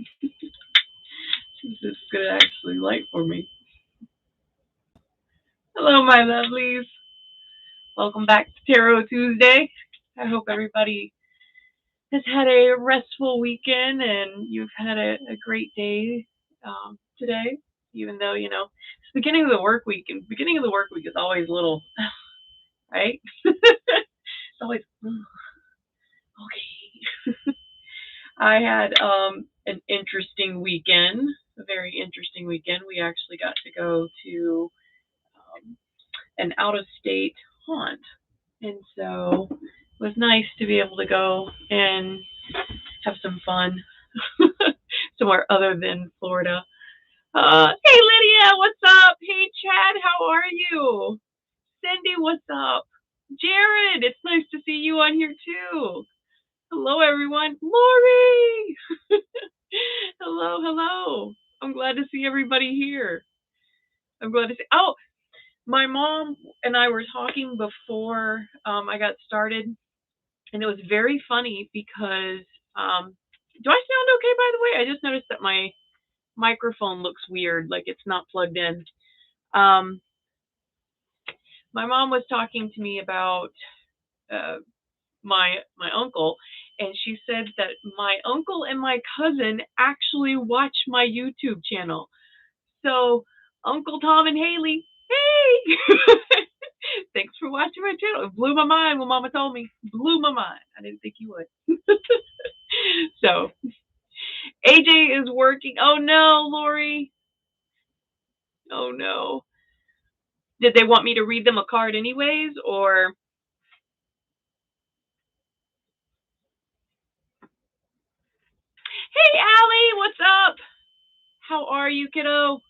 Since it's going to actually light for me. Hello, my lovelies. Welcome back to Tarot Tuesday. I hope everybody has had a restful weekend and you've had a great day today, even though, it's the beginning of the work week, and beginning of the work week is always a little, right? It's always, okay. I had an interesting weekend, a very interesting weekend. We actually got to go to an out of state haunt. And so it was nice to be able to go and have some fun somewhere other than Florida. Hey, Lydia, what's up? Hey, Chad, how are you? Cindy, what's up? Jared, it's nice to see you on here too. Hello, everyone. Lori! Hello, hello. I'm glad to see everybody here. I'm glad to see. Oh, my mom and I were talking before I got started, and it was very funny because do I sound okay, by the way? I just noticed that my microphone looks weird, like it's not plugged in. My mom was talking to me about my uncle, and she said that my uncle and my cousin actually watch my YouTube channel. So, Uncle Tom and Haley, hey! Thanks for watching my channel. It blew my mind when Mama told me. Blew my mind. I didn't think you would. So, AJ is working. Oh no, Lori. Oh no. Did they want me to read them a card anyways, or? Hey, Allie, what's up? How are you, kiddo?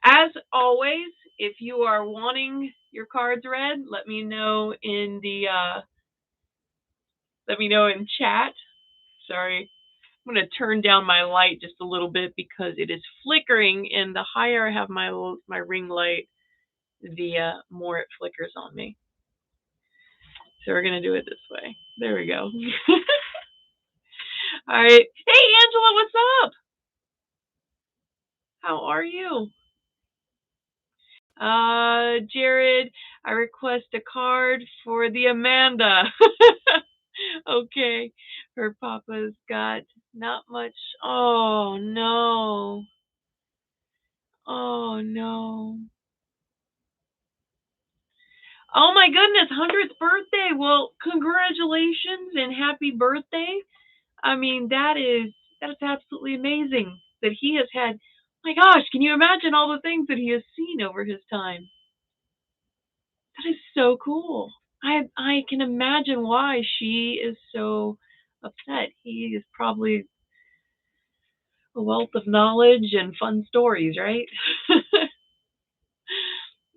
As always, if you are wanting your cards read, let me know in chat. Sorry. I'm going to turn down my light just a little bit because it is flickering, and the higher I have my ring light, the more it flickers on me. So we're going to do it this way. There we go. All right. Hey, Angela, what's up? How are you? Jared, I request a card for the Amanda. Okay. Her papa's got not much. Oh, no. Oh, no. Oh my goodness, 100th birthday. Well, congratulations and happy birthday. I mean, that's absolutely amazing that he has had. My gosh, can you imagine all the things that he has seen over his time? That is so cool. I can imagine why she is so upset. He is probably a wealth of knowledge and fun stories, right?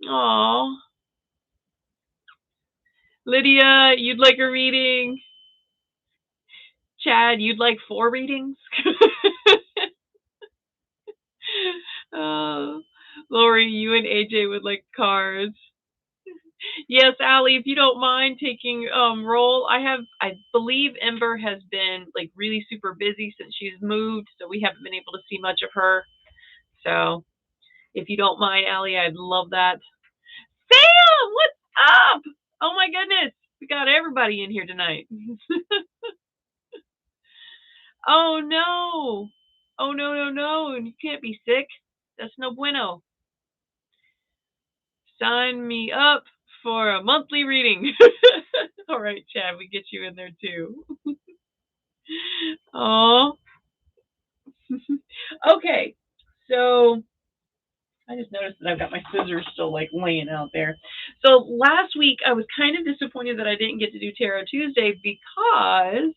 Aw. Lydia, you'd like a reading? Chad, you'd like 4 readings? Lori, you and AJ would like cards. Yes, Allie, if you don't mind taking roll. I believe Ember has been like really super busy since she's moved, so we haven't been able to see much of her. So if you don't mind, Allie, I'd love that. Sam, what's up? Oh my goodness, we got everybody in here tonight. Oh no. Oh no, no, no. You can't be sick. That's no bueno. Sign me up for a monthly reading. All right, Chad, we get you in there too. Oh. Okay, so I just noticed that I've got my scissors still like laying out there. So last week I was kind of disappointed that I didn't get to do Tarot Tuesday because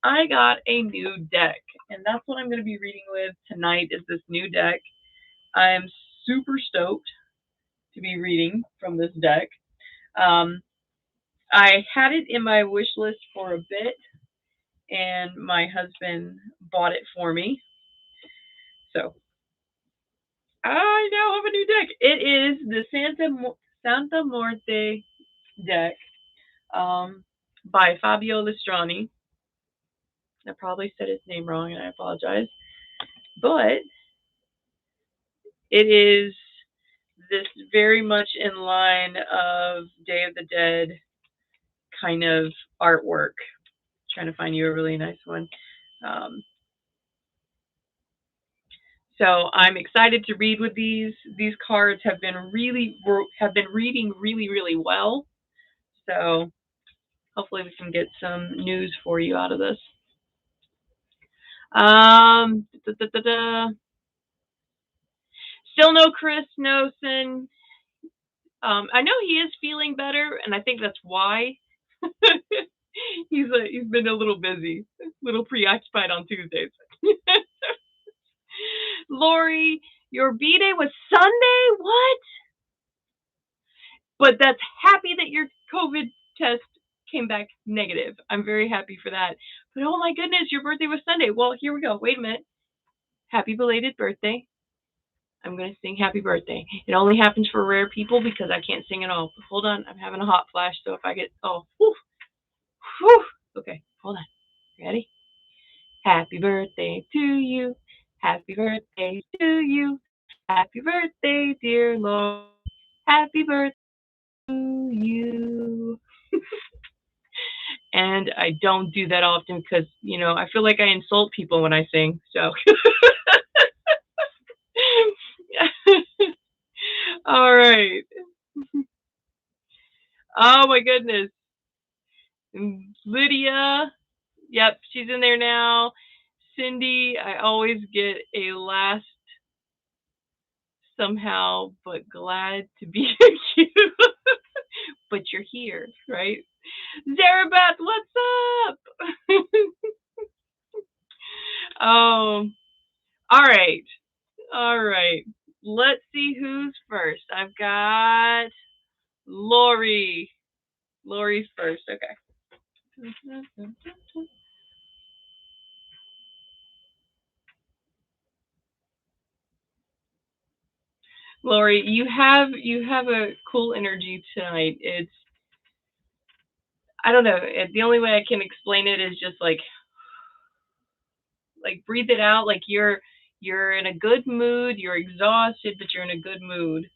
I got a new deck, and that's what I'm going to be reading with tonight is this new deck. I'm super stoked to be reading from this deck. I had it in my wish list for a bit, and my husband bought it for me. So I now have a new deck. It is the Santa Morte deck by Fabio Listrani. I probably said his name wrong, and I apologize. But it is this very much in line of Day of the Dead kind of artwork. Trying to find you a really nice one. Um, so I'm excited to read with these. These cards have been reading really well. So hopefully we can get some news for you out of this. Da, da, da, da. Still no Chris Nosen. I know he is feeling better, and I think that's why. he's been a little busy, a little preoccupied on Tuesdays. Lori, your B-Day was Sunday? What? But that's happy that your COVID test came back negative. I'm very happy for that. But oh my goodness, your birthday was Sunday. Well, here we go. Wait a minute. Happy belated birthday. I'm going to sing happy birthday. It only happens for rare people because I can't sing at all. Hold on. I'm having a hot flash. So if I get, whew. Okay, hold on. Ready? Happy birthday to you. Happy birthday to you. Happy birthday, dear Lord. Happy birthday to you. And I don't do that often because, I feel like I insult people when I sing. So, all right. Oh my goodness. Lydia. Yep, she's in there now. Cindy, I always get a last somehow, but glad to be with you. But you're here, right? Zarabeth, what's up? Oh, all right. All right. Let's see who's first. I've got Lori. Lori's first. Okay. Lori, you have a cool energy tonight. It's, I don't know. The only way I can explain it is just like breathe it out. Like you're in a good mood. You're exhausted, but you're in a good mood.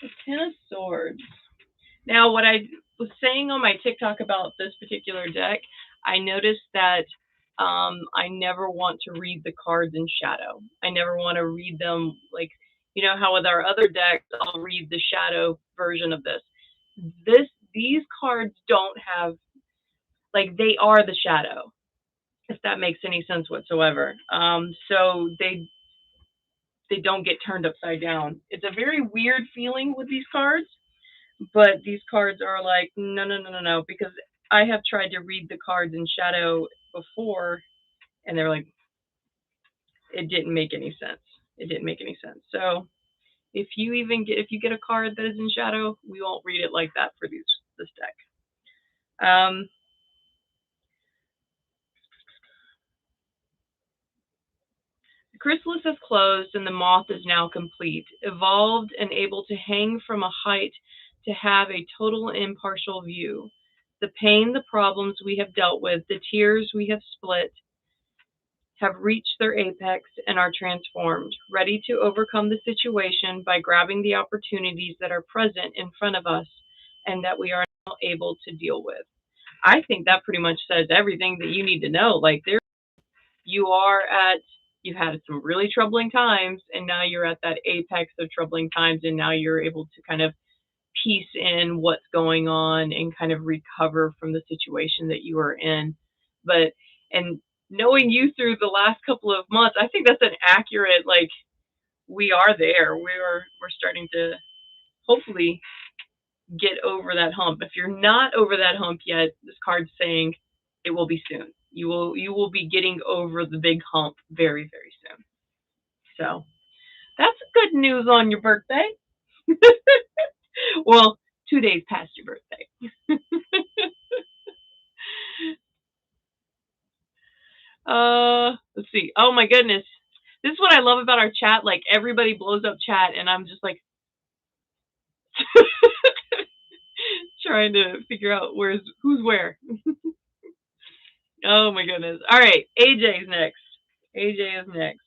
The Ten of Swords. Now, what I was saying on my TikTok about this particular deck, I noticed that I never want to read the cards in shadow. I never want to read them like, how with our other decks, I'll read the shadow version of this. These cards don't have, like, they are the shadow, if that makes any sense whatsoever. So they don't get turned upside down. It's a very weird feeling with these cards. But these cards are like, no, because I have tried to read the cards in shadow before, and they're like, it didn't make any sense. It didn't make any sense. So if you get a card that is in shadow, we won't read it like that for this deck. The chrysalis has closed and the moth is now complete, evolved and able to hang from a height to have a total impartial view. The pain, the problems we have dealt with, the tears we have split, have reached their apex and are transformed, ready to overcome the situation by grabbing the opportunities that are present in front of us and that we are now able to deal with. I think that pretty much says everything that you need to know. Like you've had some really troubling times, and now you're at that apex of troubling times, and now you're able to kind of piece in what's going on and kind of recover from the situation that you are in. And knowing you through the last couple of months, I think that's an accurate, like, we are there. We're starting to hopefully get over that hump. If you're not over that hump yet, this card's saying it will be soon. You will be getting over the big hump very, very soon. So that's good news on your birthday. Well, 2 days past your birthday. Let's see. Oh my goodness. This is what I love about our chat. Like everybody blows up chat and I'm just like trying to figure out who's where. Oh my goodness. All right. AJ's next. AJ is next.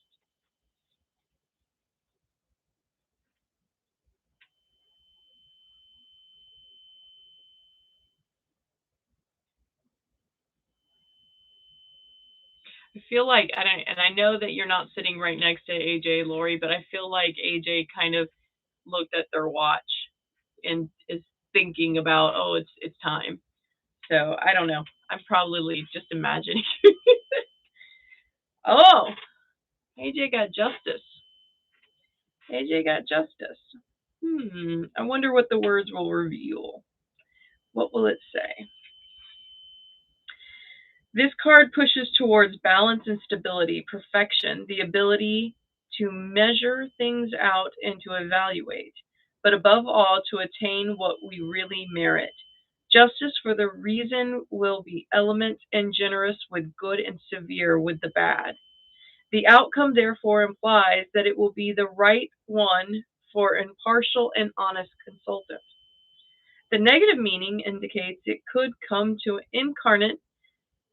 I feel like, and I know that you're not sitting right next to AJ, Lori, but I feel like AJ kind of looked at their watch and is thinking about, oh, it's time. So I don't know. I'm probably just imagining. Oh, AJ got justice. AJ got justice. I wonder what the words will reveal. What will it say? This card pushes towards balance and stability, perfection, the ability to measure things out and to evaluate, but above all, to attain what we really merit. Justice for the reason will be element and generous with good and severe with the bad. The outcome, therefore, implies that it will be the right one for impartial and honest consultant. The negative meaning indicates it could come to incarnate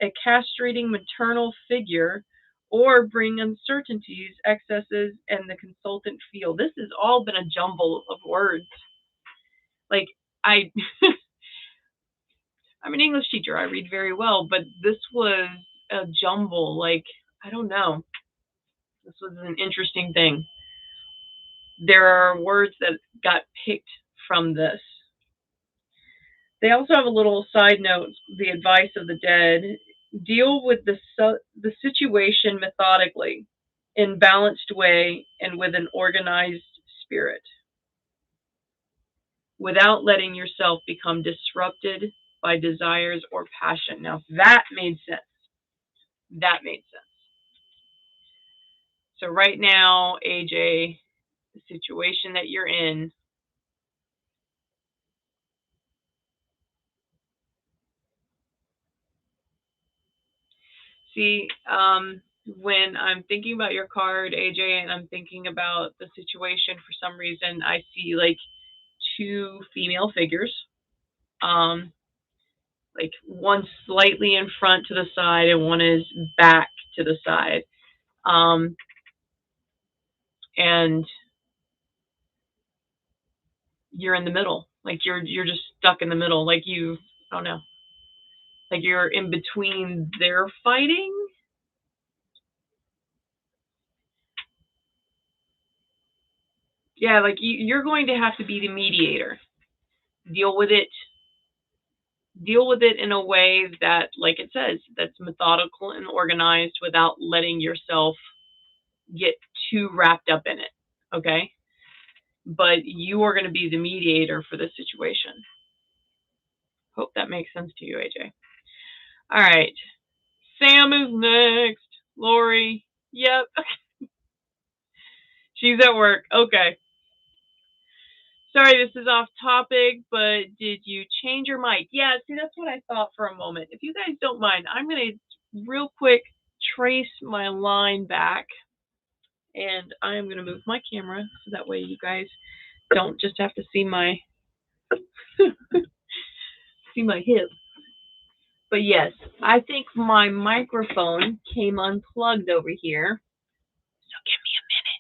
a castrating maternal figure or bring uncertainties, excesses, and the consultant feel. This has all been a jumble of words. Like, I'm an English teacher. I read very well, but this was a jumble. Like, I don't know. This was an interesting thing. There are words that got picked from this. They also have a little side note, the advice of the dead. Deal with the situation methodically, in balanced way, and with an organized spirit, without letting yourself become disrupted by desires or passion. Now, that made sense. That made sense. So right now, AJ, the situation that you're in, see, when I'm thinking about your card, AJ, and I'm thinking about the situation, for some reason, I see like two female figures, like one slightly in front to the side and one is back to the side. And you're in the middle, like you're just stuck in the middle, like I don't know, like you're in between their fighting. Yeah, like you're going to have to be the mediator. Deal with it in a way that, like it says, that's methodical and organized without letting yourself get too wrapped up in it. Okay? But you are going to be the mediator for this situation. Hope that makes sense to you, AJ. All right. Sam is next. Lori. Yep. She's at work. Okay. Sorry, this is off topic, but did you change your mic? Yeah, see, that's what I thought for a moment. If you guys don't mind, I'm going to real quick trace my line back, and I'm going to move my camera so that way you guys don't just have to see my see my hip. But yes, I think my microphone came unplugged over here. So give me a minute.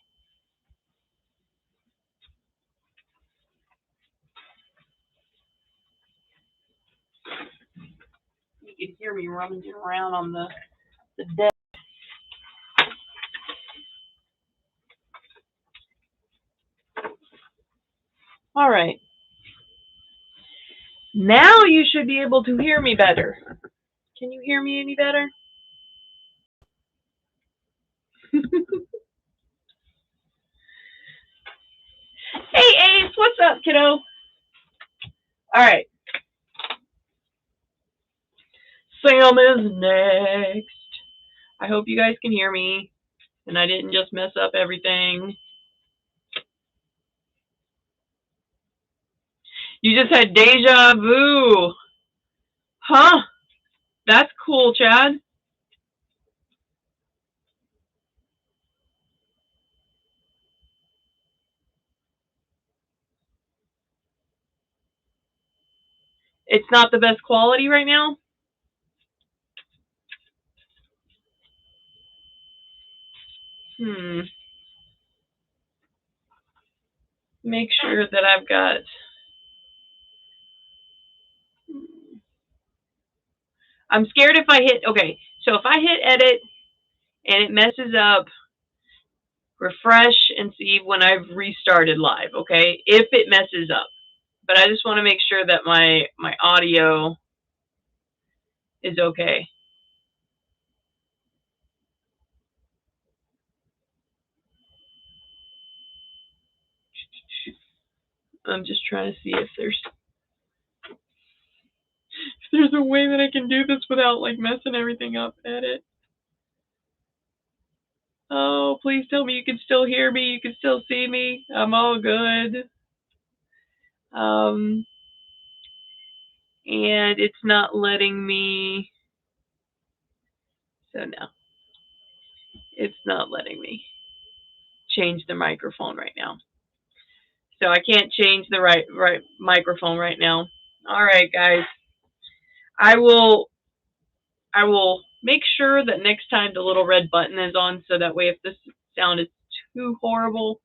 You can hear me rummaging around on the desk. All right. Now you should be able to hear me better. Can you hear me any better? Hey, Ace, what's up, kiddo? All right. Sam is next. I hope you guys can hear me and I didn't just mess up everything. You just had deja vu. Huh? That's cool, Chad. It's not the best quality right now. Make sure that I've got. I'm scared if I hit. Okay, so if I hit edit and it messes up, refresh and see when I've restarted live. Okay, if it messes up, but I just want to make sure that my audio is okay. I'm just trying to see if there's a way that I can do this without like messing everything up. Edit. Oh, please tell me you can still hear me. You can still see me. I'm all good. And it's not letting me. So no, it's not letting me change the microphone right now. So I can't change the right microphone right now. All right, guys. I will make sure that next time the little red button is on, so that way if this sound is too horrible,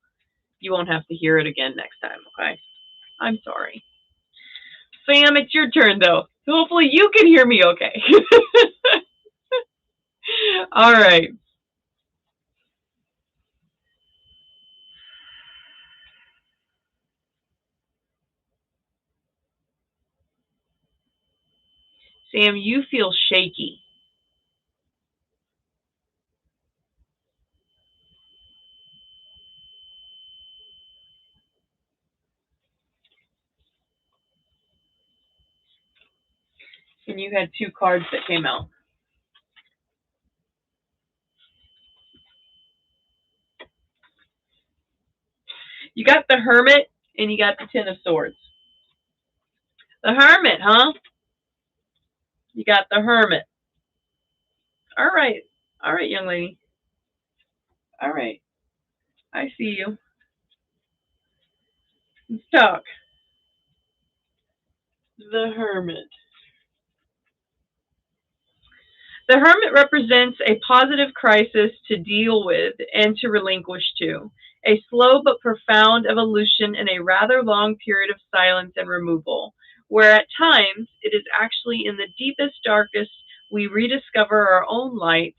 you won't have to hear it again next time, okay? I'm sorry. Sam, it's your turn, though. Hopefully you can hear me okay. All right. Sam, you feel shaky. And you had 2 cards that came out. You got the Hermit and you got the Ten of Swords. The Hermit, huh? You got the Hermit. All right. All right, young lady. All right. I see you. Let's talk. The Hermit. The Hermit represents a positive crisis to deal with and to relinquish to, a slow but profound evolution in a rather long period of silence and removal, where at times it is actually in the deepest, darkest we rediscover our own light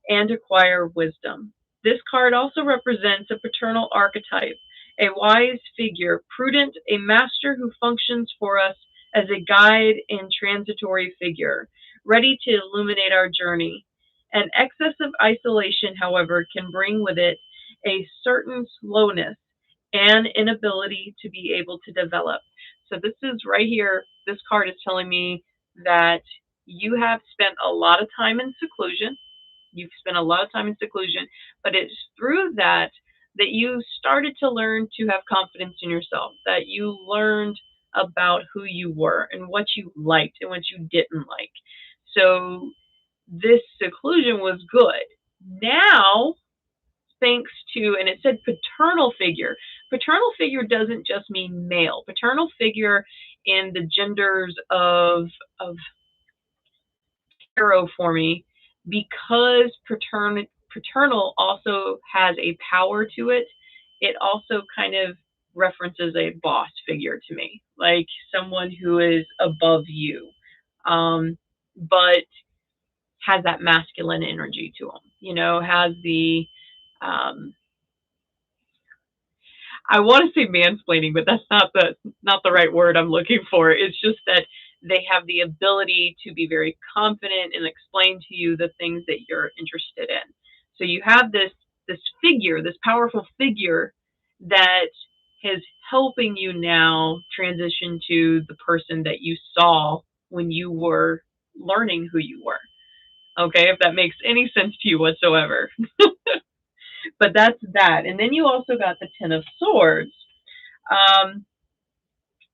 and acquire wisdom. This card also represents a paternal archetype, a wise figure, prudent, a master who functions for us as a guide and transitory figure, ready to illuminate our journey. An excess of isolation, however, can bring with it a certain slowness and inability to be able to develop. So this is right here, this card is telling me that you have spent a lot of time in seclusion. You've spent a lot of time in seclusion, but it's through that that you started to learn to have confidence in yourself, that you learned about who you were and what you liked and what you didn't like. So this seclusion was good. Now, thanks to, and it said paternal figure. Paternal figure doesn't just mean male. Paternal figure in the genders of tarot for me, because paternal also has a power to it. It also kind of references a boss figure to me, like someone who is above you, but has that masculine energy to them. You know, has the I want to say mansplaining, but that's not the right word I'm looking for. It's just that they have the ability to be very confident and explain to you the things that you're interested in. So you have this figure, this powerful figure that is helping you now transition to the person that you saw when you were learning who you were. Okay, if that makes any sense to you whatsoever. But that's that. And then you also got the Ten of Swords,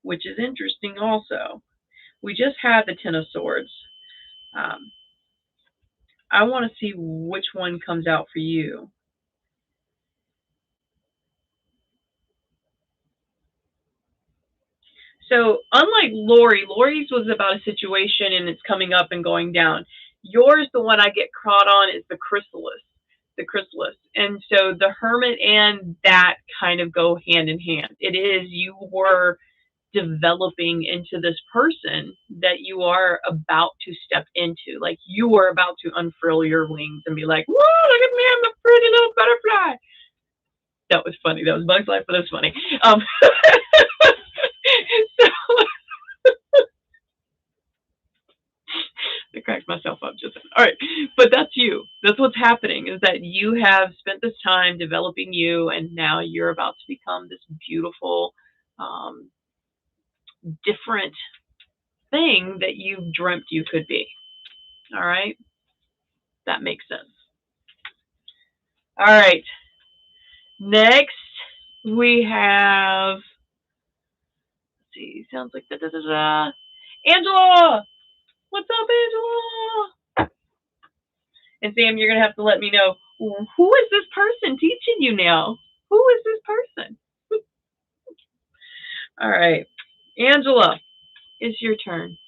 which is interesting also. We just had the Ten of Swords. I want to see which one comes out for you. So unlike Lori's was about a situation and it's coming up and going down. Yours, the one I get caught on, is the chrysalis. The chrysalis. And so the hermit and that kind of go hand in hand. It is, you were developing into this person that you are about to step into. Like you are about to unfurl your wings and be like, whoa, look at me, I'm a pretty little butterfly. That was funny. That was Bugs Life, but that's funny. So I cracked myself up just then. All right, but that's you. That's what's happening, is that you have spent this time developing you, and now you're about to become this beautiful, um, different thing that you dreamt you could be. All right, that makes sense. All right, next we have. Let's see, sounds like da da da da. Angela, what's up, Angela? And Sam, you're gonna have to let me know, who is this person teaching you now? Who is this person? All right, Angela, it's your turn.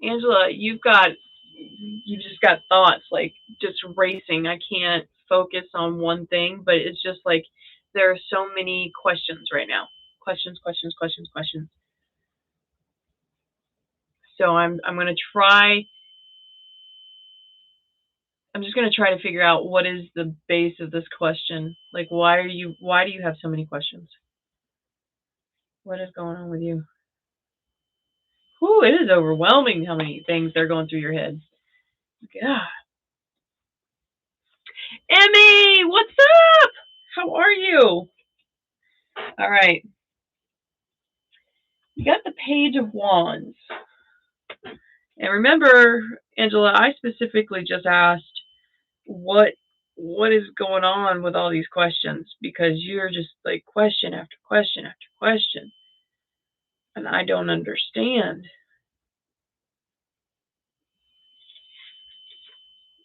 Angela, you've just got thoughts like just racing. I can't focus on one thing, but it's just like there are so many questions right now. Questions, questions, questions, questions. So I'm gonna try. I'm just gonna try to figure out what is the base of this question. Like, why do you have so many questions? What is going on with you? Whew, it is overwhelming how many things are going through your head. Yeah. Emmy, what's up? How are you? All right. You got the Page of Wands. And remember, Angela, I specifically just asked what is going on with all these questions, because you're just like question after question after question. And I don't understand.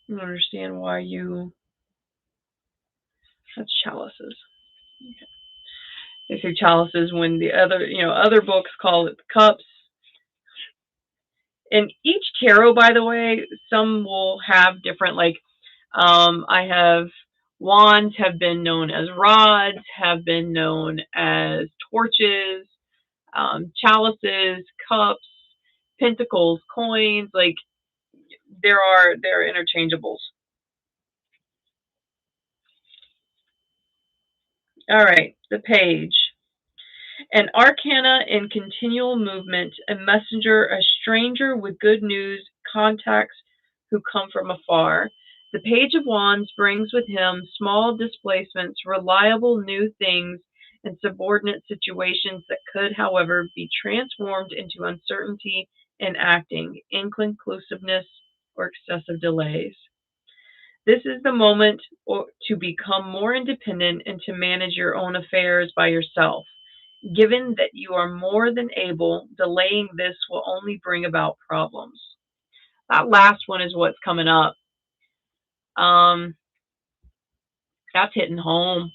I don't understand why you. That's chalices. Okay. They say chalices when the other books call it cups. And each tarot, by the way, some will have different, like, I have wands have been known as rods, have been known as torches, chalices, cups, pentacles, coins. Like they're interchangeables. All right, the page. An arcana in continual movement, a messenger, a stranger with good news, contacts who come from afar. The Page of Wands brings with him small displacements, reliable new things, and subordinate situations that could, however, be transformed into uncertainty in acting, inconclusiveness, or excessive delays. This is the moment to become more independent and to manage your own affairs by yourself. Given that you are more than able, delaying this will only bring about problems. That last one is what's coming up. Um, that's hitting home.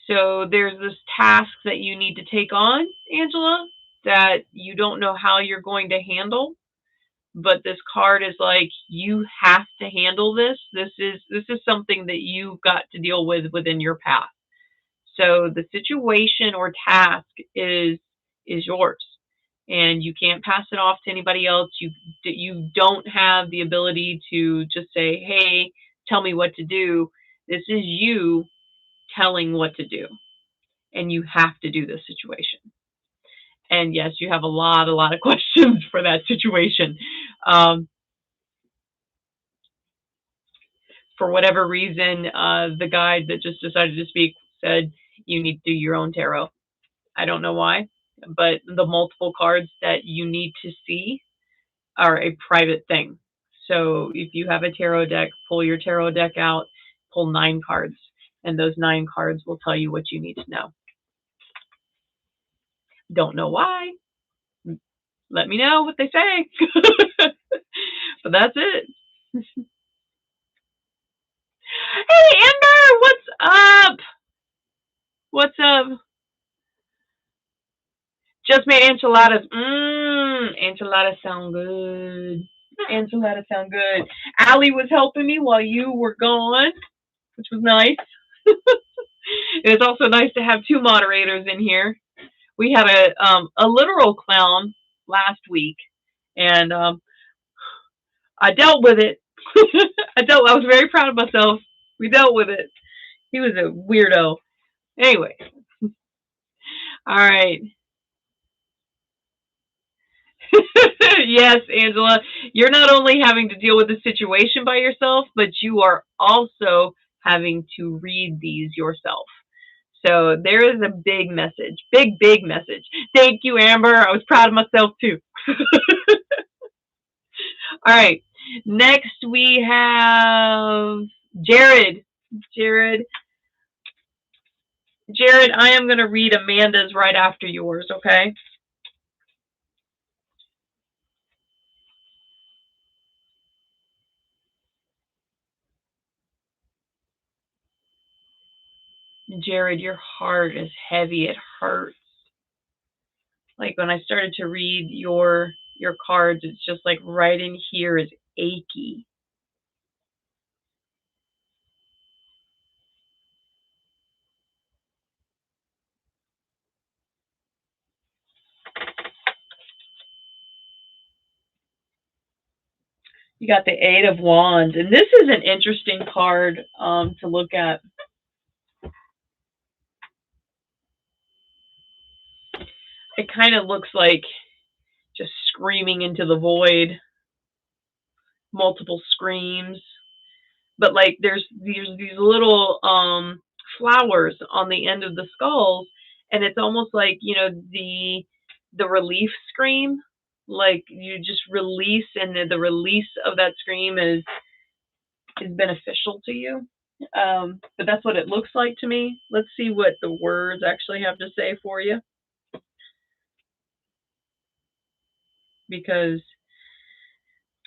So there's this task that you need to take on, Angela, that you don't know how you're going to handle. But this card is like, you have to handle this. This is something that you've got to deal with within your path. So the situation or task is yours, and you can't pass it off to anybody else. You don't have the ability to just say, "Hey, tell me what to do." This is you telling what to do, and you have to do this situation. And yes, you have a lot of questions for that situation. Um, for whatever reason, the guide that just decided to speak said you need to do your own tarot. I don't know why, but the multiple cards that you need to see are a private thing. So if you have a tarot deck, pull your tarot deck out, pull 9 cards, and those 9 cards will tell you what you need to know. Don't know why. Let me know what they say. But that's it. Hey, Amber, what's up? What's up? Just made enchiladas. Enchiladas sound good. Enchiladas sound good. Allie was helping me while you were gone, which was nice. It was also nice to have 2 moderators in here. We had a literal clown last week, and I dealt with it. I was very proud of myself. We dealt with it. He was a weirdo. Anyway, all right. Yes, Angela, you're not only having to deal with the situation by yourself, but you are also having to read these yourself. So there is a big message, big message. Thank you, Amber. I was proud of myself too. All right. Next we have Jared. Jared, I am going to read Amanda's right after yours, okay? Jared, your heart is heavy. It hurts. Like when I started to read your cards, it's just like right in here is achy. You got the 8 of Wands, and this is an interesting card to look at. It kind of looks like just screaming into the void, multiple screams. But like there's these little flowers on the end of the skulls, and it's almost like, you know, the relief scream, like you just release, and the release of that scream is beneficial to you. But that's what it looks like to me. Let's see what the words actually have to say for you, because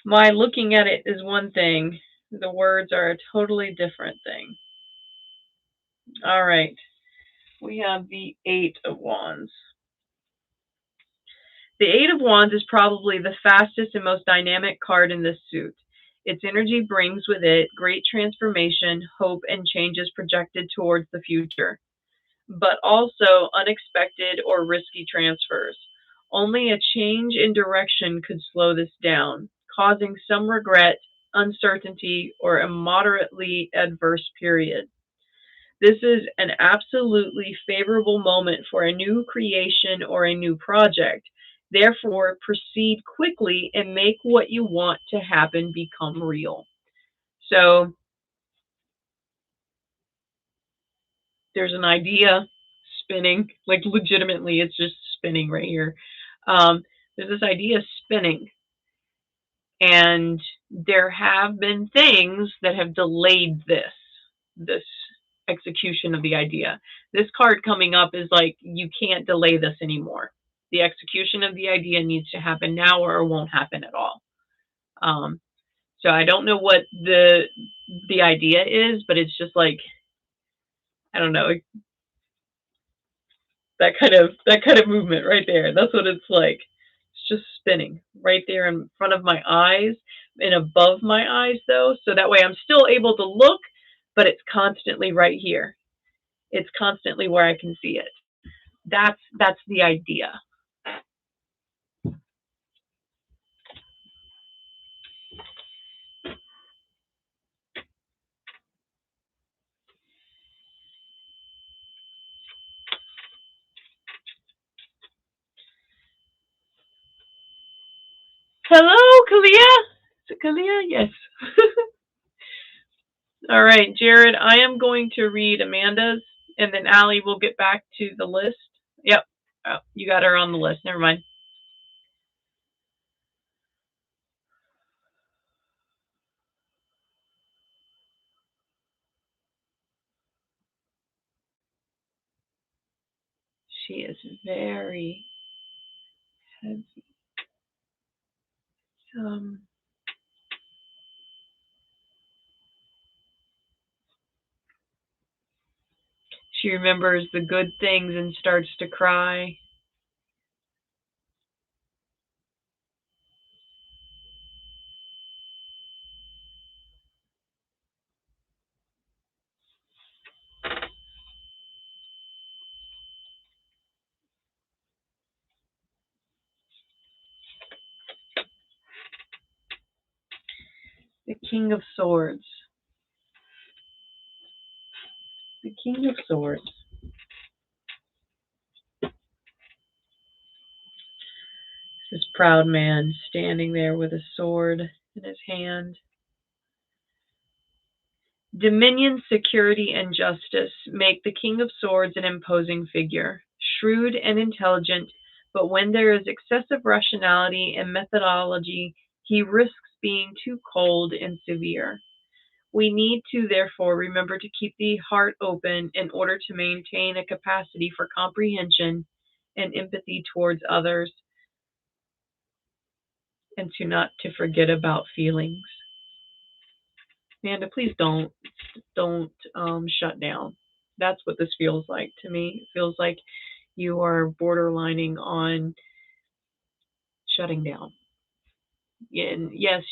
my looking at it is one thing, the words are a totally different thing. All right, we have the 8 of Wands. The 8 of Wands is probably the fastest and most dynamic card in this suit. Its energy brings with it great transformation, hope, and changes projected towards the future, but also unexpected or risky transfers. Only a change in direction could slow this down, causing some regret, uncertainty, or a moderately adverse period. This is an absolutely favorable moment for a new creation or a new project. Therefore, proceed quickly and make what you want to happen become real. So there's an idea spinning, like legitimately, it's just spinning right here. There's this idea spinning, and there have been things that have delayed this execution of the idea. This card coming up is like, you can't delay this anymore. The execution of the idea needs to happen now, or it won't happen at all. So I don't know what the idea is, but it's just like, I don't know, that kind of movement right there. That's what it's like. It's just spinning right there in front of my eyes and above my eyes, though, so that way I'm still able to look, but it's constantly right here. It's constantly where I can see it. That's the idea. Hello, Kalia? Is it Kalia? Yes. All right, Jared, I am going to read Amanda's, and then Allie will get back to the list. Yep. Oh, you got her on the list. Never mind. She is very heavy. She remembers the good things and starts to cry. The King of Swords. The King of Swords. This proud man standing there with a sword in his hand. Dominion, security, and justice make the King of Swords an imposing figure, shrewd and intelligent, but when there is excessive rationality and methodology, he risks being too cold and severe. We need to, therefore, remember to keep the heart open in order to maintain a capacity for comprehension and empathy towards others, and not to forget about feelings. Amanda, please don't shut down. That's what this feels like to me. It feels like you are borderlining on shutting down. And yes,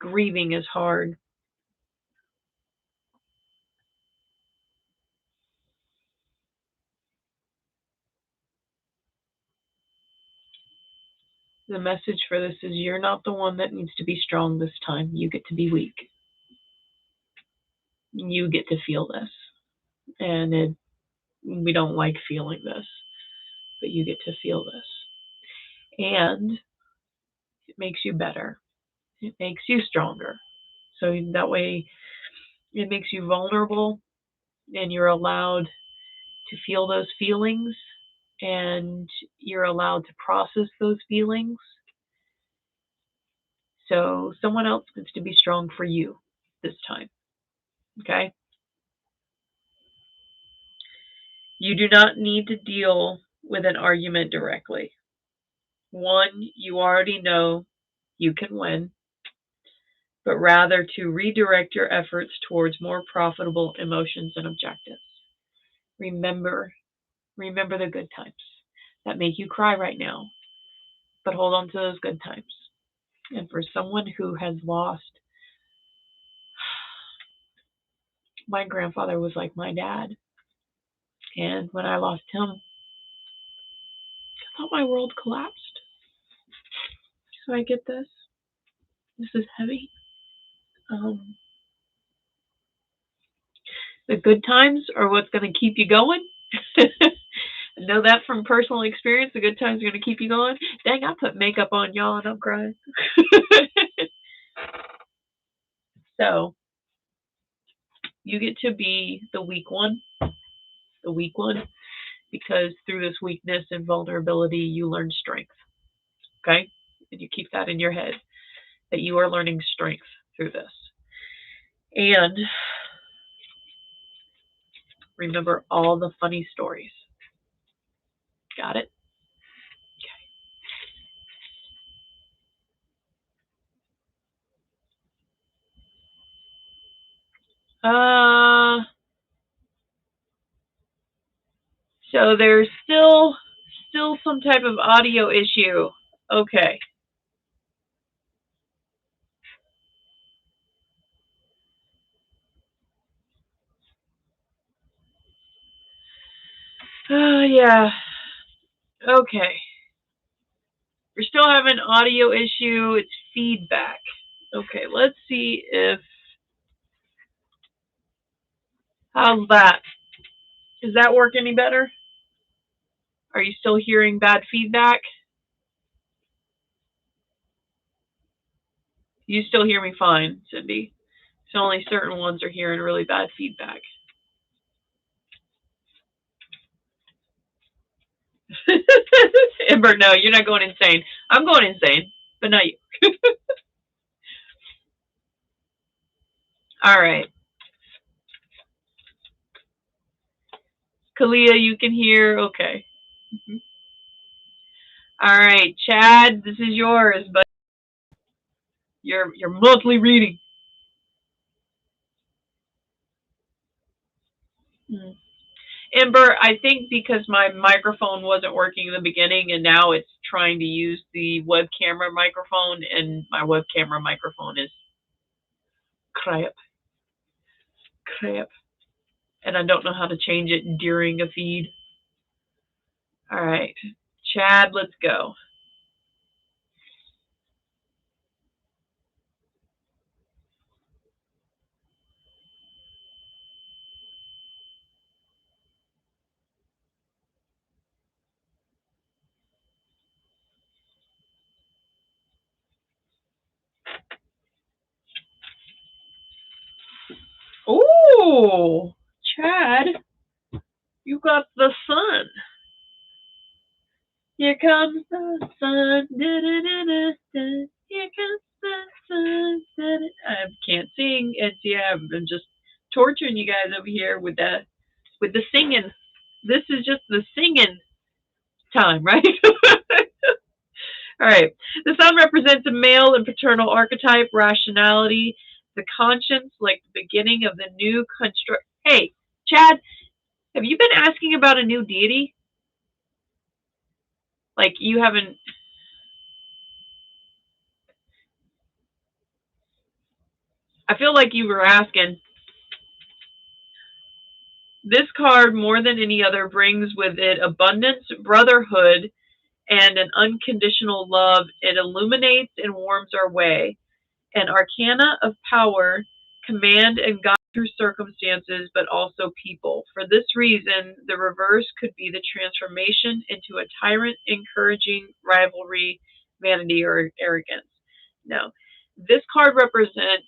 grieving is hard. The message for this is you're not the one that needs to be strong this time. You get to be weak. You get to feel this. And we don't like feeling this, but you get to feel this. And it makes you better. It makes you stronger. So that way it makes you vulnerable and you're allowed to feel those feelings and you're allowed to process those feelings. So someone else needs to be strong for you this time. Okay? You do not need to deal with an argument directly. One, you already know you can win, but rather to redirect your efforts towards more profitable emotions and objectives. Remember the good times that make you cry right now, but hold on to those good times. And for someone who has lost, my grandfather was like my dad. And when I lost him, I thought my world collapsed. So I get this. This is heavy. The good times are what's going to keep you going. I know that from personal experience. The good times are going to keep you going. Dang, I put makeup on, y'all, and I'm crying. So you get to be the weak one, because through this weakness and vulnerability, you learn strength. Okay? And you keep that in your head, that you are learning strength through this. And remember all the funny stories. Got it? Okay. So there's still some type of audio issue. Okay. Yeah. Okay. We're still having audio issue. It's feedback. Okay, let's see if... How's that? Does that work any better? Are you still hearing bad feedback? You still hear me fine, Cindy. So only certain ones are hearing really bad feedback. Amber, no, you're not going insane. I'm going insane, but not you. All right. Kalia, you can hear. Okay. All right, Chad, this is yours, but your monthly reading. Ember, I think because my microphone wasn't working in the beginning and now it's trying to use the web camera microphone, and my web camera microphone is crap. And I don't know how to change it during a feed. All right, Chad, let's go. Oh, Chad, you got the sun. Here comes the sun. Da, da, da, da, da. Here comes the sun. Da, da. I can't sing. It's I'm just torturing you guys over here with the singing. This is just the singing time, right? All right. The sun represents a male and paternal archetype, rationality, the conscience, like the beginning of the new construct. Hey, Chad, have you been asking about a new deity? Like you haven't. I feel like you were asking. This card, more than any other, brings with it abundance, brotherhood, and an unconditional love. It illuminates and warms our way. An arcana of power, command and guide through circumstances, but also people. For this reason, the reverse could be the transformation into a tyrant, encouraging rivalry, vanity, or arrogance. No. This card represents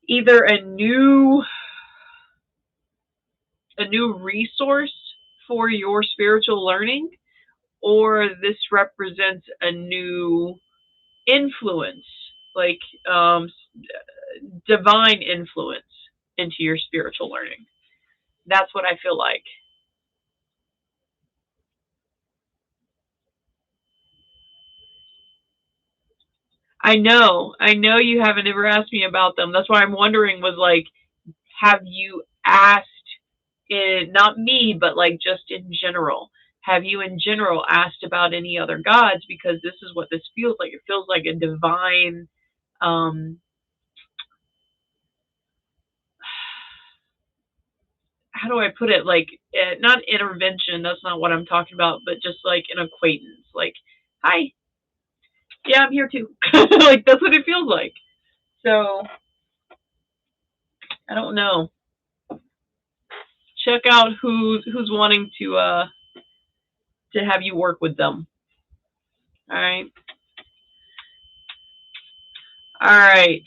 either a new resource for your spiritual learning, or this represents a new influence, like divine influence into your spiritual learning. That's what I feel like. I know you haven't ever asked me about them. That's why I'm wondering, was like, have you asked, not me, but like just in general, have you in general asked about any other gods? Because this is what this feels like. It feels like a divine, how do I put it? Like, not intervention. That's not what I'm talking about, but just like an acquaintance. Like, hi, yeah, I'm here too. Like, that's what it feels like. So, I don't know. Check out who's wanting to have you work with them. All right. All right.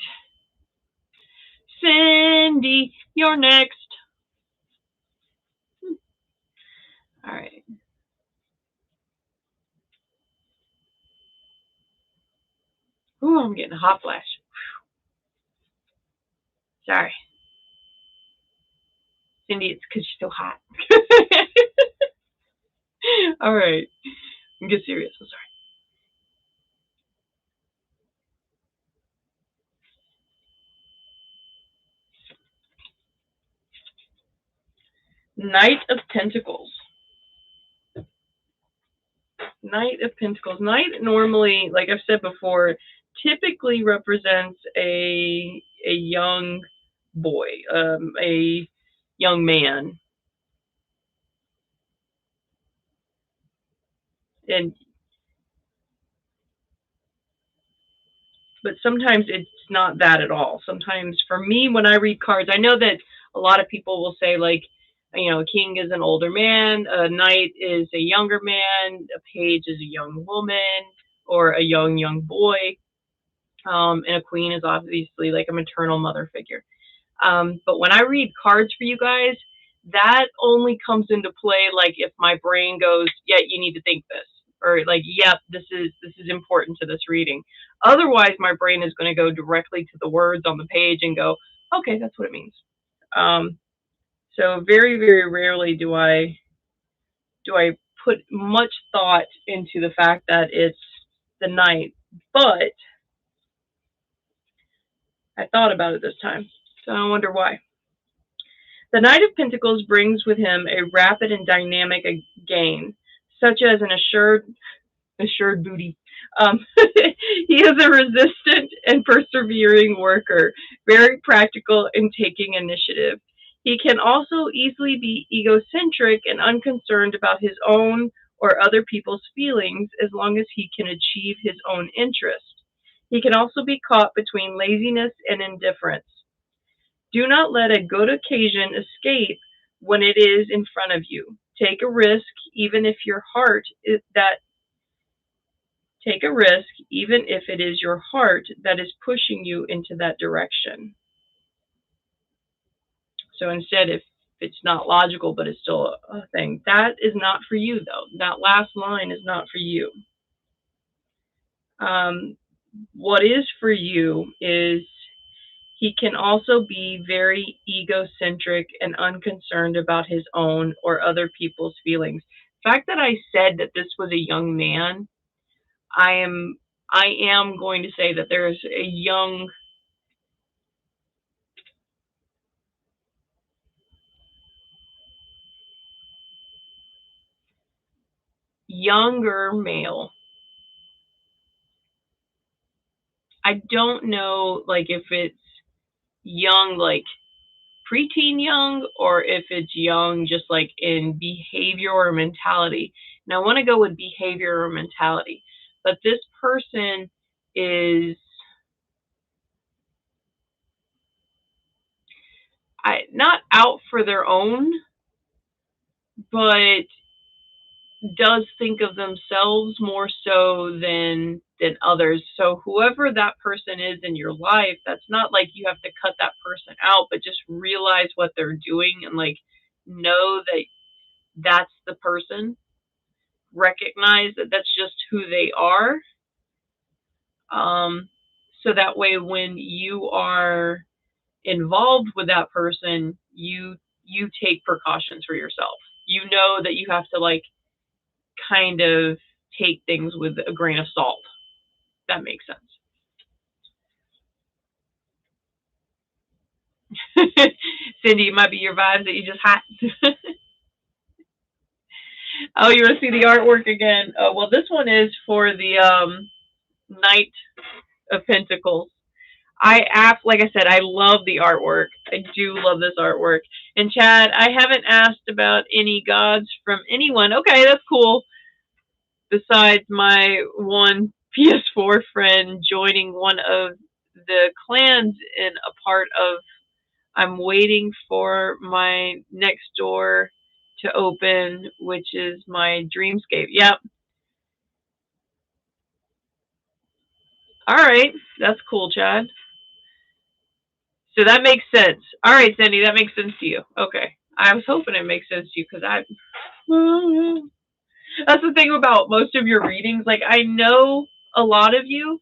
Cindy, you're next. All right. Ooh, I'm getting a hot flash. Sorry. Cindy, it's because you're so hot. All right. Get serious. I'm sorry. Knight of Pentacles. Knight of Pentacles. Knight normally, like I've said before, typically represents a young boy, a young man. But sometimes it's not that at all. Sometimes for me, when I read cards, I know that a lot of people will say, like, a king is an older man, a knight is a younger man, a page is a young woman, or a young boy, and a queen is obviously like a maternal mother figure. But when I read cards for you guys, that only comes into play like if my brain goes, yeah, you need to think this, or like, yep, this is important to this reading. Otherwise, my brain is going to go directly to the words on the page and go, okay, that's what it means. So very, very rarely do I put much thought into the fact that it's the night, but I thought about it this time. So I wonder why. The Knight of Pentacles brings with him a rapid and dynamic gain, such as an assured booty. He is a resistant and persevering worker, very practical in taking initiative. He can also easily be egocentric and unconcerned about his own or other people's feelings as long as he can achieve his own interest. He can also be caught between laziness and indifference. Do not let a good occasion escape when it is in front of you. Take a risk, even if your heart is that Take a risk, even if it is your heart that is pushing you into that direction. So instead, if it's not logical, but it's still a thing, that is not for you, though. That last line is not for you. What is for you is he can also be very egocentric and unconcerned about his own or other people's feelings. The fact that I said that this was a young man, I am going to say that there is a younger male. I don't know, like, if it's young, like preteen young, or if it's young just like in behavior or mentality. And I want to go with behavior or mentality. But this person is not out for their own, but does think of themselves more so than others. So whoever that person is in your life, that's not like you have to cut that person out, but just realize what they're doing and like know that that's the person. Recognize that that's just who they are. So that way when you are involved with that person, you take precautions for yourself. You know that you have to like kind of take things with a grain of salt. That makes sense. Cindy, it might be your vibes that you just hot. Oh, you want to see the artwork again? Oh, well, this one is for the Knight of Pentacles. Like I said, I love the artwork. I do love this artwork. And Chad, I haven't asked about any gods from anyone. Okay, that's cool. Besides my one PS4 friend joining one of the clans in a part of I'm waiting for my next door to open, which is my Dreamscape. Yep. All right. That's cool, Chad. So that makes sense. All right, Cindy, that makes sense to you. Okay. I was hoping it makes sense to you because that's the thing about most of your readings. Like, I know a lot of you,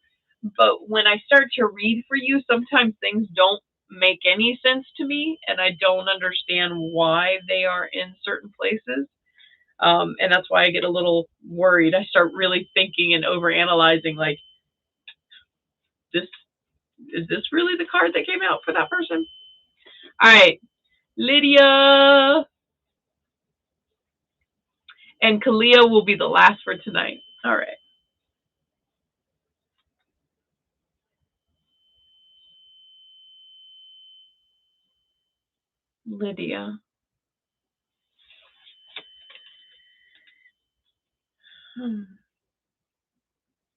but when I start to read for you, sometimes things don't make any sense to me, and I don't understand why they are in certain places. And that's why I get a little worried. I start really thinking and overanalyzing, like, is this really the card that came out for that person? All right, Lydia and Kalia will be the last for tonight. All right. Lydia.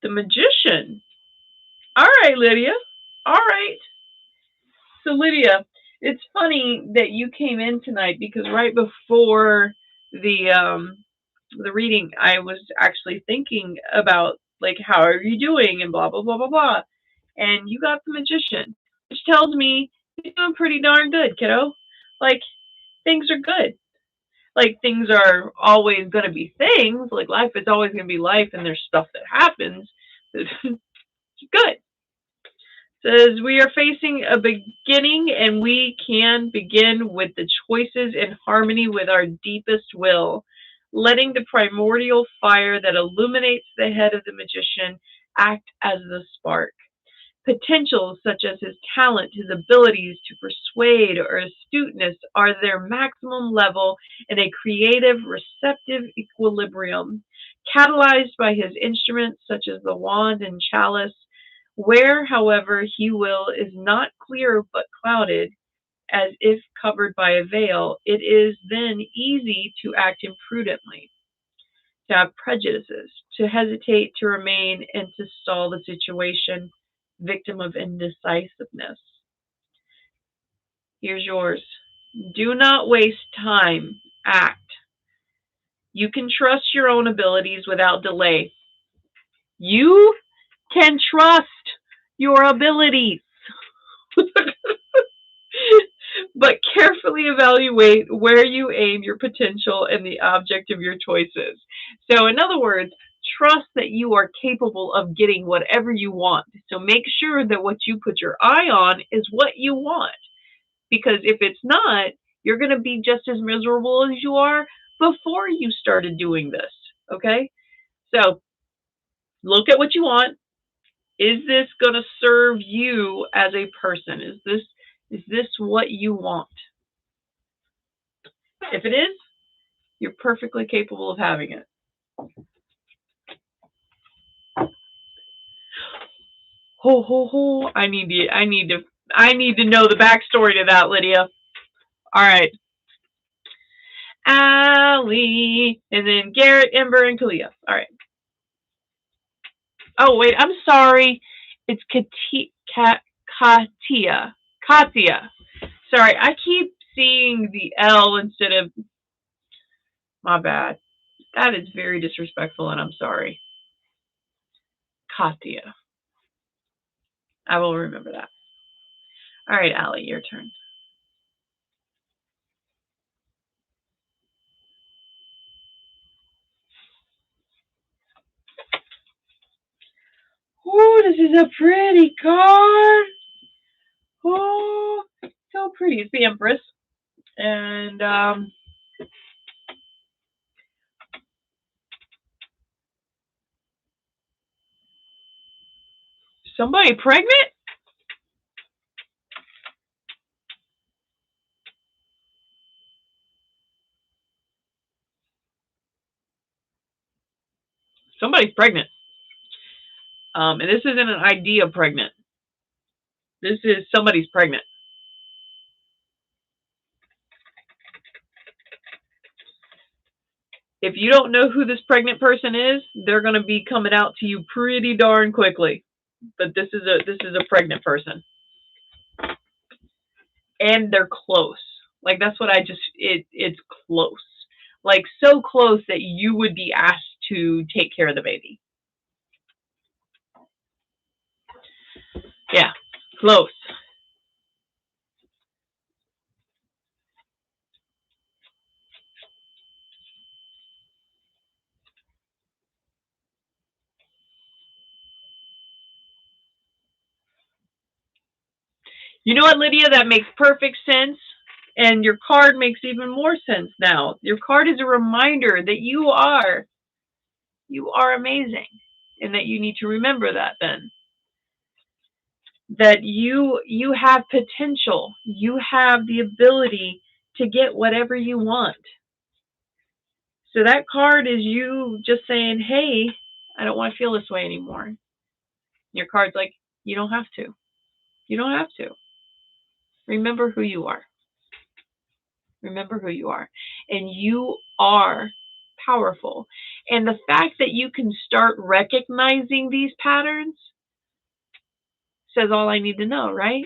The Magician. All right, Lydia. All right. So, Lydia, it's funny that you came in tonight because right before the reading, I was actually thinking about like how are you doing and blah blah blah blah blah, and you got the Magician, which tells me you're doing pretty darn good, kiddo. Like things are good. Like things are always going to be things. Like life is always going to be life, and there's stuff that happens. It's good. Says we are facing a beginning and we can begin with the choices in harmony with our deepest will, letting the primordial fire that illuminates the head of the magician act as the spark. Potentials such as his talent, his abilities to persuade, or astuteness are their maximum level in a creative, receptive equilibrium, catalyzed by his instruments such as the wand and chalice. Where, however, he will is not clear but clouded, as if covered by a veil, it is then easy to act imprudently, to have prejudices, to hesitate, to remain, and to stall the situation, victim of indecisiveness. Here's yours. Do not waste time. Act. You can trust your own abilities without delay. You can trust your abilities. But carefully evaluate where you aim your potential and the object of your choices. So, in other words, trust that you are capable of getting whatever you want. So, make sure that what you put your eye on is what you want. Because if it's not, you're going to be just as miserable as you are before you started doing this. Okay? So, look at what you want. Is this going to serve you as a person? Is this what you want? If it is, you're perfectly capable of having it. Ho ho ho! I need to know the backstory to that, Lydia. All right, Allie, and then Garrett, Ember, and Kalia. All right. Oh wait, I'm sorry. It's Katia. Katia. Sorry, I keep seeing the L instead of. My bad. That is very disrespectful, and I'm sorry. Katia. I will remember that. All right, Allie, your turn. Oh, this is a pretty card. Oh, so pretty. It's the Empress. And somebody pregnant? Somebody's pregnant. And this isn't an idea pregnant. This is somebody's pregnant. If you don't know who this pregnant person is, they're going to be coming out to you pretty darn quickly. But this is a pregnant person. And they're close. Like that's what it's close. Like so close that you would be asked to take care of the baby. Yeah, close. You know what, Lydia? That makes perfect sense. And your card makes even more sense now. Your card is a reminder that you are amazing. And that you need to remember that then. That you have potential. You have the ability to get whatever you want. So that card is you just saying, hey, I don't want to feel this way anymore. Your card's like, you don't have to. You don't have to. Remember who you are. Remember who you are. And you are powerful. And the fact that you can start recognizing these patterns says all I need to know, right?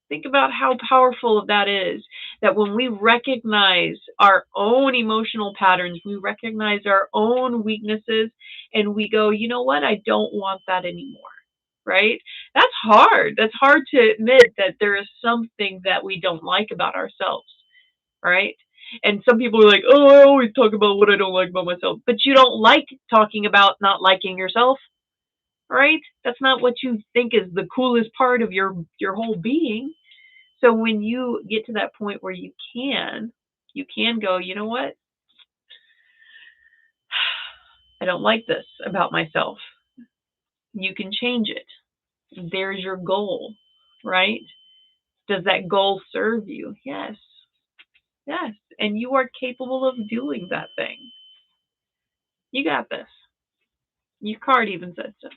Think about how powerful that is. That when we recognize our own emotional patterns, we recognize our own weaknesses, and we go, you know what? I don't want that anymore. Right? That's hard. That's hard to admit that there is something that we don't like about ourselves. Right? And some people are like, oh, I always talk about what I don't like about myself. But you don't like talking about not liking yourself. right? That's not what you think is the coolest part of your whole being. So when you get to that point where you can go, you know what? I don't like this about myself. You can change it. There's your goal, right? Does that goal serve you? Yes. Yes. And you are capable of doing that thing. You got this. Your card even said so.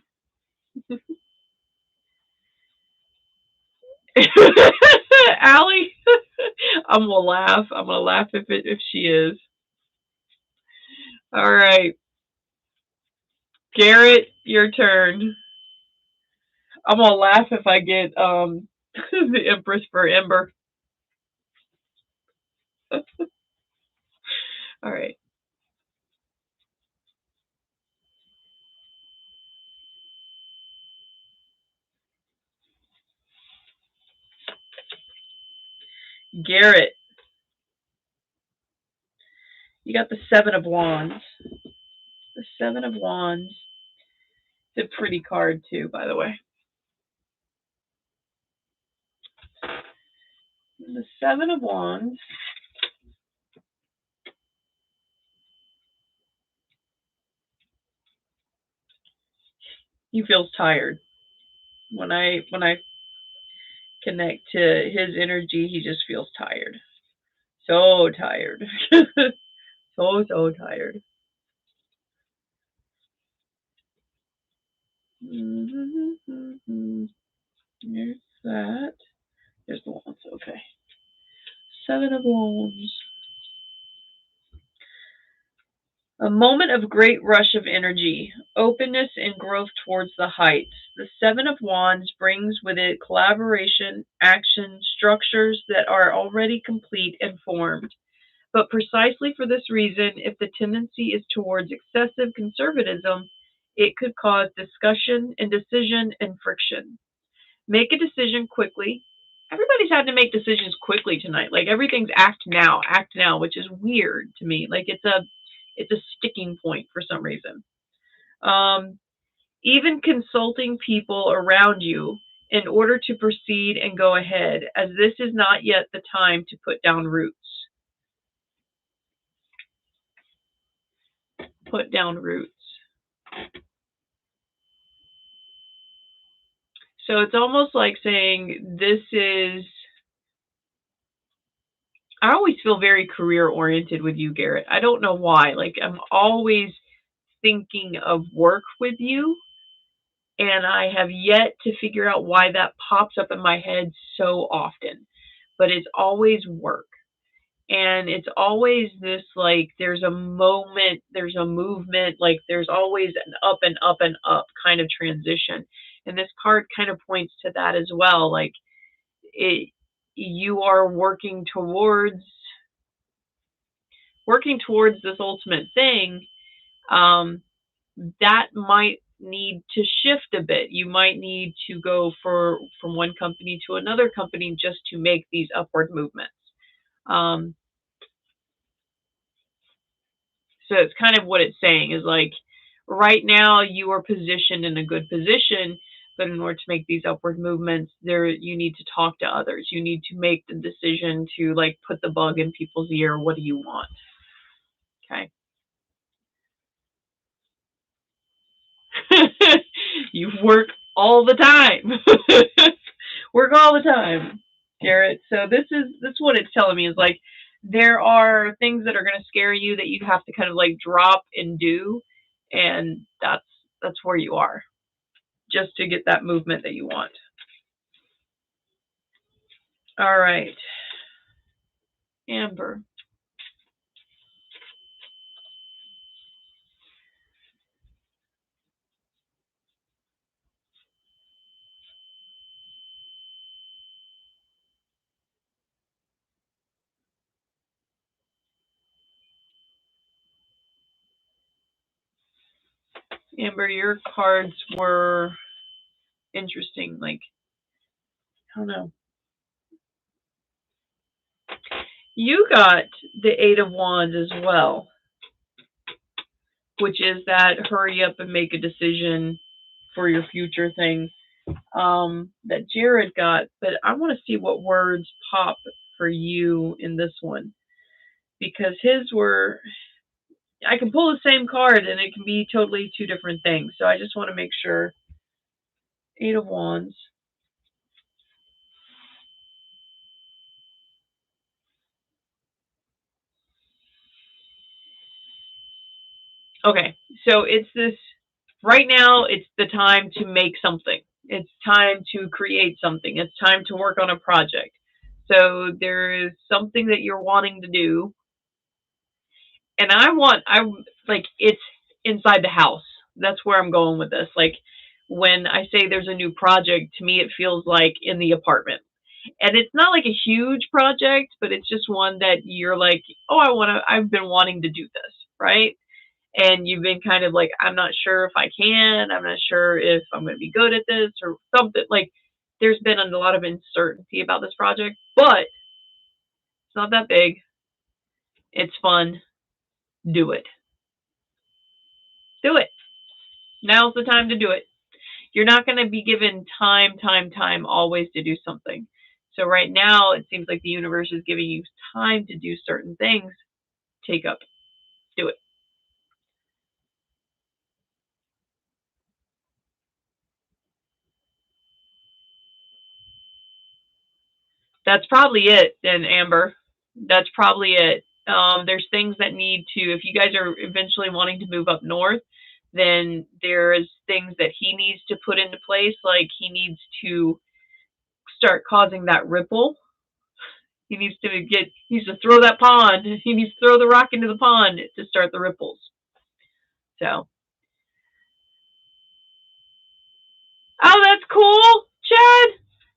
Allie, I'm gonna laugh. I'm gonna laugh if she is. All right, Garrett, your turn. I'm gonna laugh if I get the Empress for Ember. All right, Garrett, you got the Seven of Wands. The Seven of Wands. It's a pretty card too, by the way. The Seven of Wands. He feels tired. When I connect to his energy, he just feels tired. So tired. So tired. There's that. There's the wands. Okay. Seven of Wands. A moment of great rush of energy, openness and growth towards the heights. The Seven of Wands brings with it collaboration, action, structures that are already complete and formed. But precisely for this reason, if the tendency is towards excessive conservatism, it could cause discussion, indecision, and friction. Make a decision quickly. Everybody's had to make decisions quickly tonight. Like everything's act now, which is weird to me. Like it's a sticking point for some reason. Um, Even consulting people around you in order to proceed and go ahead, as this is not yet the time to put down roots. Put down roots. So it's almost like saying this is. I always feel very career oriented with you, Garrett. I don't know why. Like I'm always thinking of work with you, and I have yet to figure out why that pops up in my head so often. But it's always work. And it's always this like there's a moment, there's a movement, like there's always an up and up and up kind of transition. And this card kind of points to that as well. Like it you are working towards this ultimate thing. um, that might need to shift a bit. You might need to go from one company to another company just to make these upward movements. Um, so it's kind of what it's saying is like right now you are positioned in a good position, but in order to make these upward movements, there you need to talk to others. You need to make the decision to like put the bug in people's ear. What do you want? Okay. You work all the time. Work all the time, Garrett. So this is what it's telling me is like there are things that are going to scare you that you have to kind of like drop and do, and that's where you are just to get that movement that you want. All right, Amber. Amber, your cards were interesting. Like I don't know. You got the Eight of Wands as well, which is that hurry up and make a decision for your future thing that Jared got, but I want to see what words pop for you in this one because his were. I can pull the same card and it can be totally two different things. So I just want to make sure. Eight of Wands. Okay, so it's this. Right now, it's the time to make something. It's time to create something. It's time to work on a project. So there is something that you're wanting to do, and I like it's inside the house. That's where I'm going with this. Like when I say there's a new project, to me it feels like in the apartment. And it's not like a huge project, but it's just one that you're like, oh, I've been wanting to do this, right? And you've been kind of like, I'm not sure if I can, I'm not sure if I'm going to be good at this or something. Like, there's been a lot of uncertainty about this project, but it's not that big. It's fun. Do it. Do it. Now's the time to do it. You're not going to be given time always to do something. So right now, it seems like the universe is giving you time to do certain things. Take up. Do it. That's probably it then, Amber. That's probably it. There's things that need to, if you guys are eventually wanting to move up north, then there's things that he needs to put into place. Like he needs to start causing that ripple. He needs to throw that pond. He needs to throw the rock into the pond to start the ripples. So, oh, that's cool, Chad.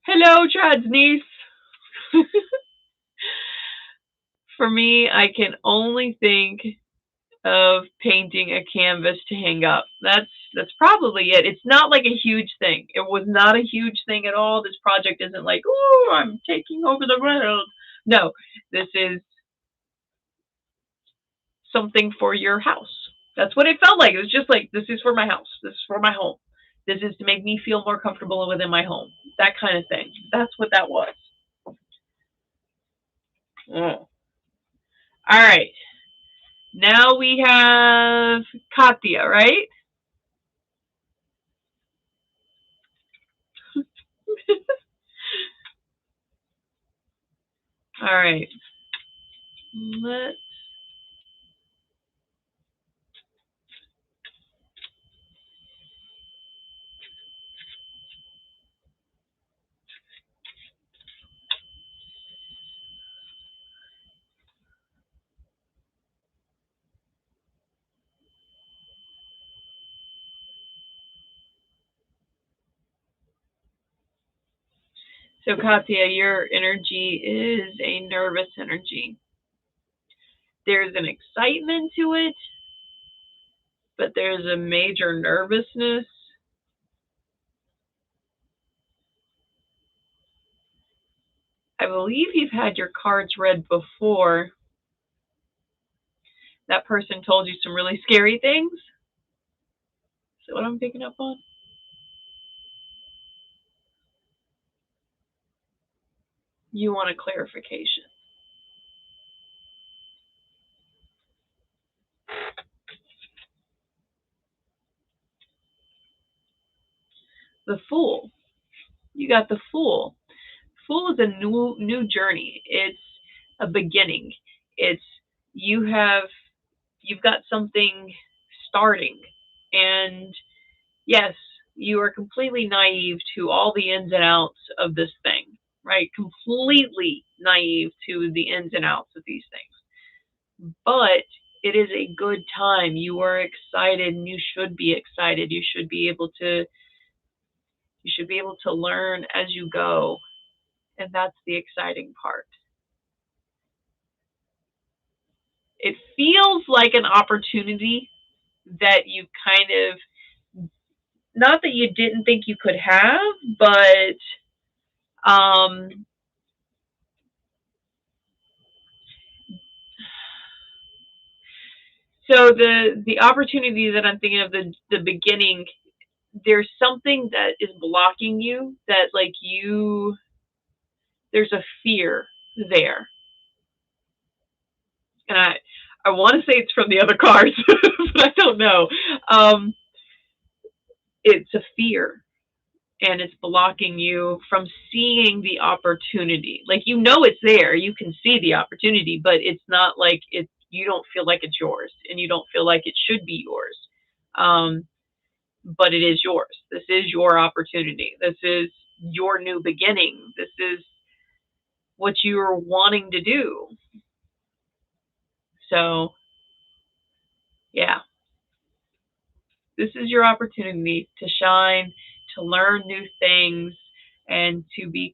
Hello, Chad's niece. For me, I can only think of painting a canvas to hang up. That's probably it. It's not like a huge thing. It was not a huge thing at all. This project isn't like, oh, I'm taking over the world. No, this is something for your house. That's what it felt like. It was just like, this is for my house. This is for my home. This is to make me feel more comfortable within my home. That kind of thing. That's what that was. Oh. All right. Now we have Katya, right? All right. Let's. So, Katya, your energy is a nervous energy. There's an excitement to it, but there's a major nervousness. I believe you've had your cards read before. That person told you some really scary things. Is that what I'm picking up on? You want a clarification. The Fool. You got the Fool. Fool is a new journey. It's a beginning. It's you have you've got something starting, and yes, you are completely naive to all the ins and outs of this thing, right? Completely naive to the ins and outs of these things. But it is a good time. You are excited and you should be excited. You should be able to learn as you go. And that's the exciting part. It feels like an opportunity that you kind of, not that you didn't think you could have, but um, so the opportunity that I'm thinking of, the beginning, there's something that is blocking you, that like there's a fear there. And I want to say it's from the other cards, but I don't know. Um, it's a fear, and it's blocking you from seeing the opportunity. Like, you know it's there, you can see the opportunity, but it's not like it's, you don't feel like it's yours, and you don't feel like it should be yours. But it is yours. This is your opportunity. This is your new beginning. This is what you're wanting to do. So, yeah, this is your opportunity to shine, to learn new things, and to be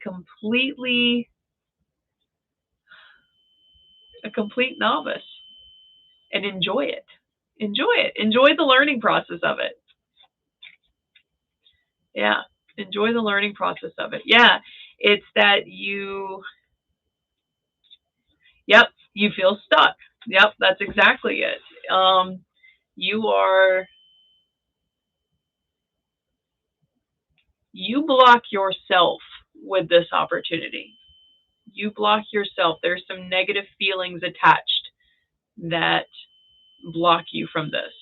a complete novice, and enjoy it. Enjoy it. Enjoy the learning process of it. Yeah. Enjoy the learning process of it. Yeah. It's that yep, you feel stuck. Yep, that's exactly it. You are, you block yourself with this opportunity. You block yourself. There's some negative feelings attached that block you from this.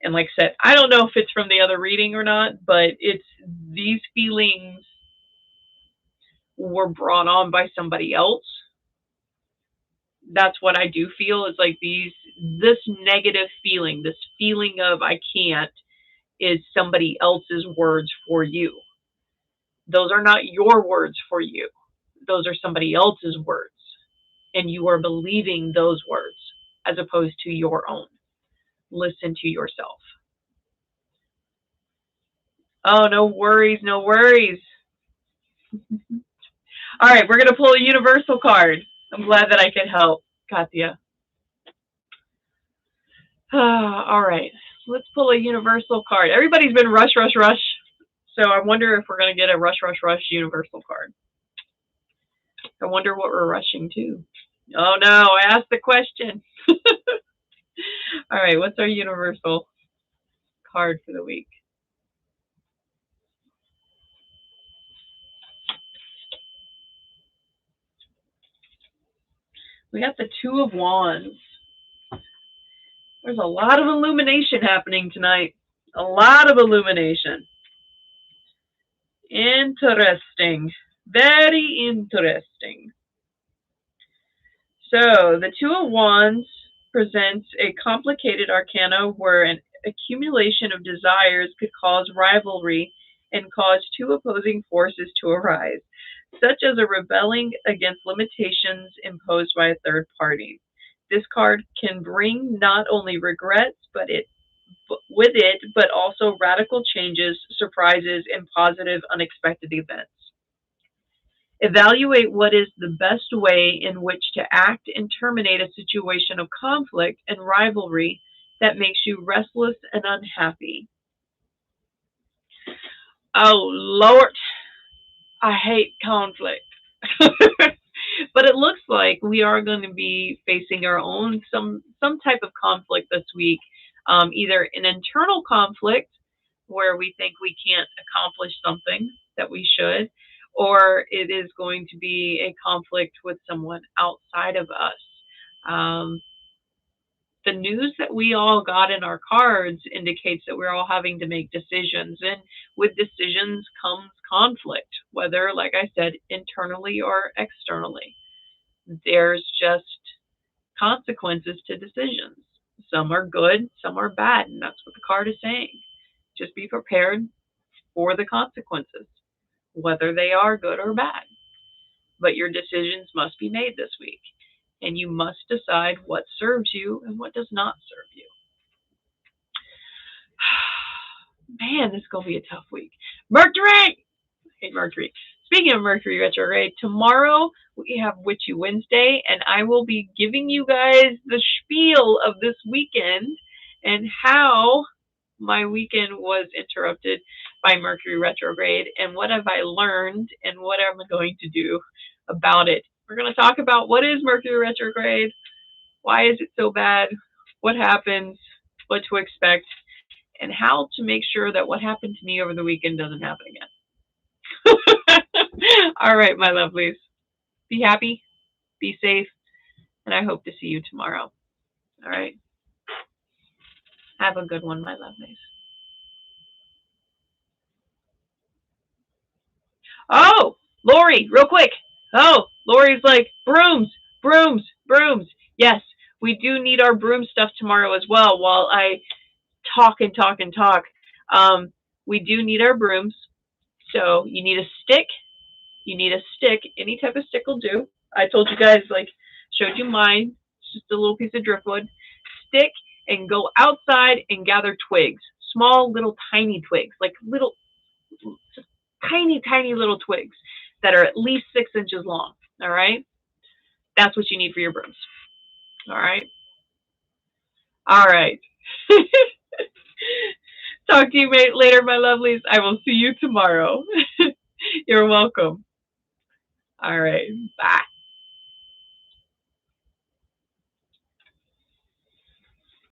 And like I said, I don't know if it's from the other reading or not, but it's, these feelings were brought on by somebody else. That's what I do feel, is like this negative feeling, this feeling of I can't, is somebody else's words for you. Those are not your words for you. Those are somebody else's words. And you are believing those words as opposed to your own. Listen to yourself. Oh, no worries, no worries. All right, we're going to pull a universal card. I'm glad that I could help, Katya. All right, let's pull a universal card. Everybody's been rush, rush, rush. So I wonder if we're going to get a rush, rush, rush universal card. I wonder what we're rushing to. Oh no, I asked the question. All right, what's our universal card for the week? We got the Two of Wands. There's a lot of illumination happening tonight. A lot of illumination. Interesting. Very interesting. So, the Two of Wands presents a complicated arcana where an accumulation of desires could cause rivalry and cause two opposing forces to arise, such as a rebelling against limitations imposed by a third party. This card can bring not only regrets, but also radical changes, surprises, and positive, unexpected events. Evaluate what is the best way in which to act and terminate a situation of conflict and rivalry that makes you restless and unhappy. Oh, Lord, I hate conflict. But it looks like we are going to be facing our own some type of conflict this week, either an internal conflict where we think we can't accomplish something that we should, or it is going to be a conflict with someone outside of us. The news that we all got in our cards indicates that we're all having to make decisions, and with decisions comes conflict, whether, like I said, internally or externally. There's just consequences to decisions. Some are good, some are bad, and that's what the card is saying. Just be prepared for the consequences, whether they are good or bad. But your decisions must be made this week, and you must decide what serves you and what does not serve you. Man, this is going to be a tough week. Mercury! I hate Mercury. Speaking of Mercury retrograde, tomorrow we have Witchy Wednesday, and I will be giving you guys the spiel of this weekend and how my weekend was interrupted by Mercury retrograde, and what have I learned and what am I going to do about it. We're going to talk about what is Mercury retrograde, why is it so bad, what happens, what to expect, and how to make sure that what happened to me over the weekend doesn't happen again. All right, my lovelies. Be happy, be safe, and I hope to see you tomorrow. All right. Have a good one, my lovelies. Oh, Lori, real quick. Oh, Lori's like, brooms, brooms, brooms. Yes, we do need our broom stuff tomorrow as well while I talk and talk and talk. We do need our brooms. So you need a stick. You need a stick. Any type of stick will do. I told you guys, like, showed you mine. It's just a little piece of driftwood. Stick and go outside and gather twigs. Small, little, tiny twigs. Like little, tiny, tiny little twigs that are at least 6 inches long. All right? That's what you need for your brooms. All right? All right. Talk to you later, my lovelies. I will see you tomorrow. You're welcome. All right. Bye.